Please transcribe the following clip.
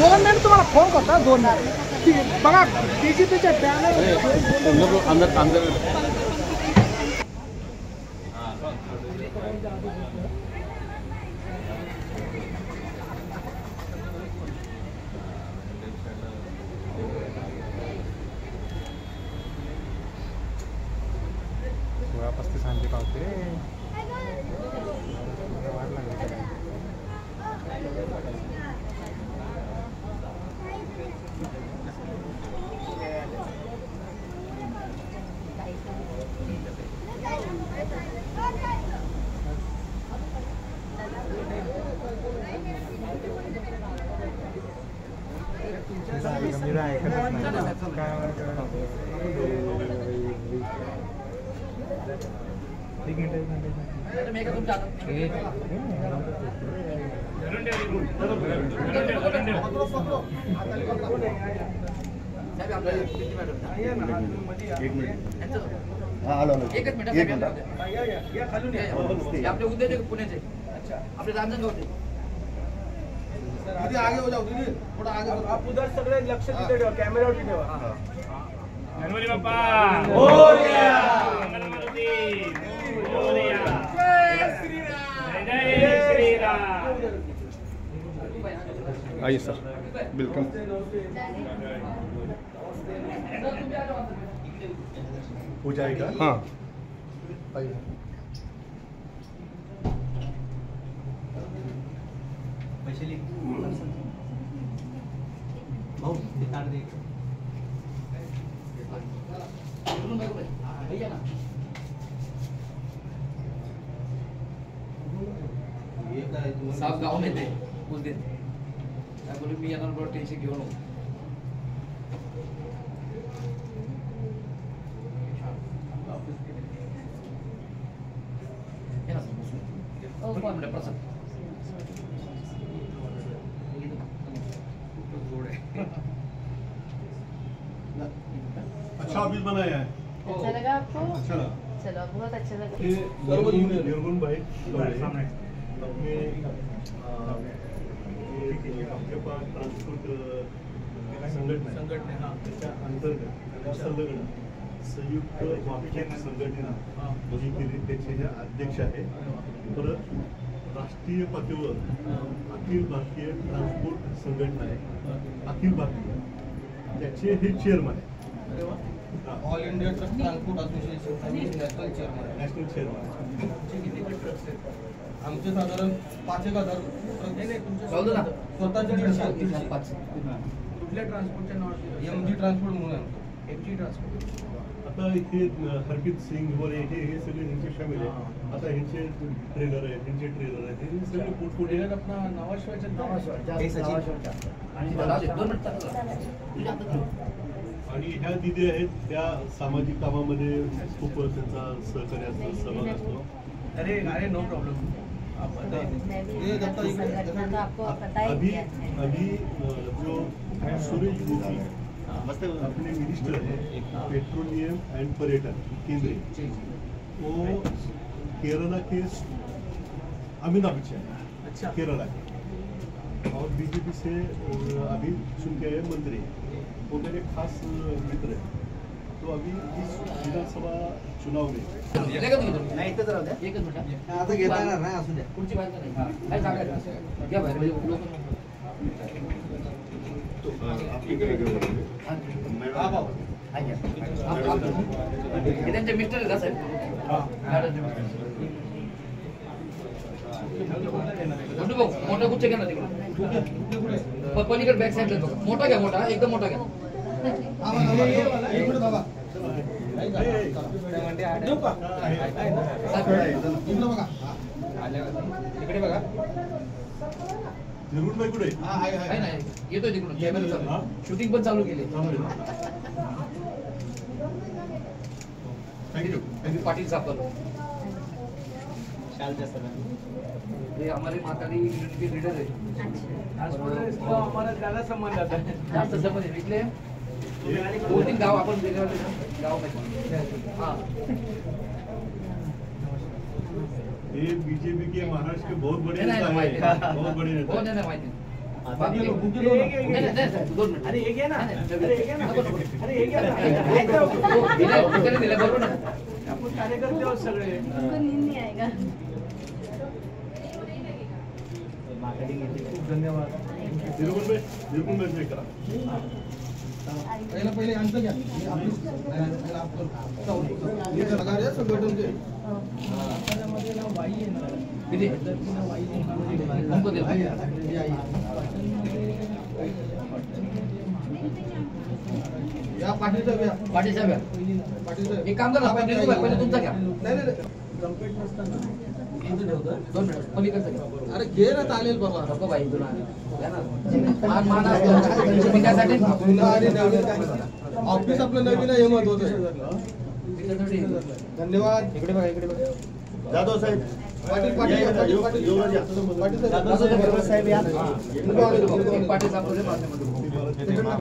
2 minute तुम्हाला phone करता 2 minute बघा बीजेपीच्या बॅनर अंदर पस्तीस आणली पावते गंभीर ऐकतच नाही आपले उद्योजक पुण्याचे आपले रांजणगावचे दीदी आगे हो जाओ दीदी थोड़ा आगे हो आप उधर सगळे लक्ष तिथे ठेवा कॅमेरावर ठेवा गणपती बाप्पा मोरया मंगलमूर्ती मोरया जय श्रीराम जय श्रीराम आइए सर वेलकम हो जाएगा हाँ आइए भाऊ तार दे साहब गाँव में थे उस दिन मैं बोले मी येणार बरोबर टेन्शन घेऊ नको प्रसाद अच्छा ऑफिस बनाया है अच्छा लगा आपको? अच्छा लगा चलो बहुत अच्छा लगा। ये निर्गुण भाई सामने अपने आपके पास ट्रांसपोर्ट संघटना त्याच्या अंतर्गत संलग्न संयुक्त वाहतूक संघटना जी केली त्याचे जे अध्यक्ष आहे परत राष्ट्रीय पातळीवर अखिल भारतीय ट्रान्सपोर्ट संघटना आहे अखिल भारतीय त्याचे हे चेअरमन आहे all India truck transport association national chairman किती ट्रक्स आहेत आमचे साधारण 5,000 स्वतःच्या 5 कुठल्या ट्रान्सपोर्टच्या नाव एमजी ट्रान्सपोर्ट म्हणून एमजी ट्रान्सपोर्ट आता इथे हरकीत सिंग वगैरे हे सगळे ह्यांचे शामिल आहे आता ह्यांचे ट्रेलर आहे ह्यांचे ट्रेलर आहे हे सगळे पोटपोटे आपला नावाशिवायच्या आणि ह्या दिदी आहेत त्या सामाजिक कामामध्ये खूप त्यांचा सहकार्याचा सहभाग असतो अरे नो प्रॉब्लेम अभी अभी जो सुरेश जोशी अपने मिनिस्टर है पेट्रोलियम एंड पर्यटन केंद्रीय वो केरला के अमिताभ बच्चन केरला के और बीजेपी से अभी चुन के आए मंत्री वो मेरे खास मित्र है तो अभी इस विधानसभा चुनाव में नाही इथंच राहू द्या एकच मिनिट आता घेता येणार नाही असू द्या पुढची बाजू नाही काय सांगायचं घ्या बाहेर लोक तो आपकी त्यांचे मिस्टर का साहेब मोठा गुच्छ घ्या ना तिकडे पलीकडे बॅक साईडला बघा मोठा घ्या मोठा एकदम मोठा घ्या इकडे बघा निर्गुण भाई कुठे नाही येतोय तिकडून कॅमेरा शूटिंग पण चालू केली थँक्यू पाटील साहेब ये हमारे मातारी यूनिट के लीडर है हमारा ज्यादा संबंध आता है जास्त संबंध है इथले 2-3 गाव आपण वेगवेगळे गाव हां ये बीजेपी के महाराष्ट्र के बहुत बड़े नेता हैं बहुत बड़े नेता बहुत है माहिती नाही, नाही, नाही, 2 मिनिट. अरे हे घे ना. नाही, नाही, अरे हे घे ना. नको, नको. अरे हे घे ना. दिलं बरोबर ना. आपण कार्यकर्ते आहोत सगळे. नहीं आएगा धन्यवाद. बिलकुल मेसेज करा. पहिले आमचं घ्या. संघटनचे किती? हमको दे. या पाठीचा घ्या. पाटील साहेब पाठीचा एक काम करा पहिले तुमचा घ्या. नाही नाही कंप्लीट नसताना. 2 मिनिट पलीकडचं घ्या. अरे घे ना चालेल बाबा. नको बाई तुला घ्या ना. मान असतो मी त्यासाठी पुन्हा आणि नवीन काय ऑफिस आपलं नवीन आहे हे महत्वाचं आहे. धन्यवाद. इकडे बघा इकडे बघा. जाधव साहेब पाटील पाटील या, पाटील येऊ- पाटील येऊन या. पाटील जाधव साहेब या. पाटील पाटील साहेब तुम्ही